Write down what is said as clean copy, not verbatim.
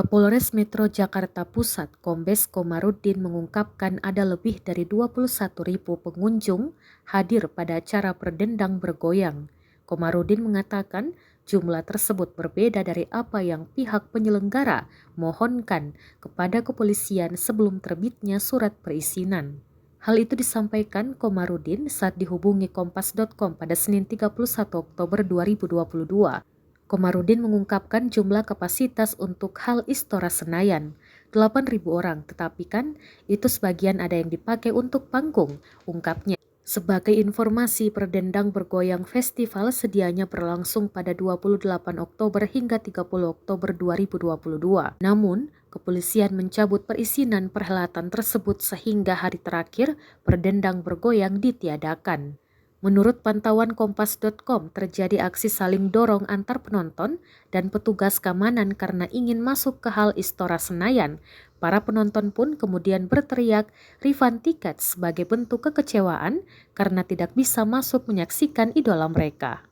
Kapolres Metro Jakarta Pusat, Kombes Komarudin mengungkapkan ada lebih dari 21.000 pengunjung hadir pada acara Berdendang Bergoyang. Komarudin mengatakan jumlah tersebut berbeda dari apa yang pihak penyelenggara mohonkan kepada kepolisian sebelum terbitnya surat perizinan. Hal itu disampaikan Komarudin saat dihubungi Kompas.com pada Senin 31 Oktober 2022. Komarudin mengungkapkan jumlah kapasitas untuk hal Istora Senayan, 8.000 orang, tetapi kan itu sebagian ada yang dipakai untuk panggung, ungkapnya. Sebagai informasi, Berdendang Bergoyang Festival sedianya berlangsung pada 28 Oktober hingga 30 Oktober 2022. Namun, kepolisian mencabut perizinan perhelatan tersebut sehingga hari terakhir Berdendang Bergoyang ditiadakan. Menurut pantauan Kompas.com, terjadi aksi saling dorong antar penonton dan petugas keamanan karena ingin masuk ke hal Istora Senayan. Para penonton pun kemudian berteriak refund tiket sebagai bentuk kekecewaan karena tidak bisa masuk menyaksikan idola mereka.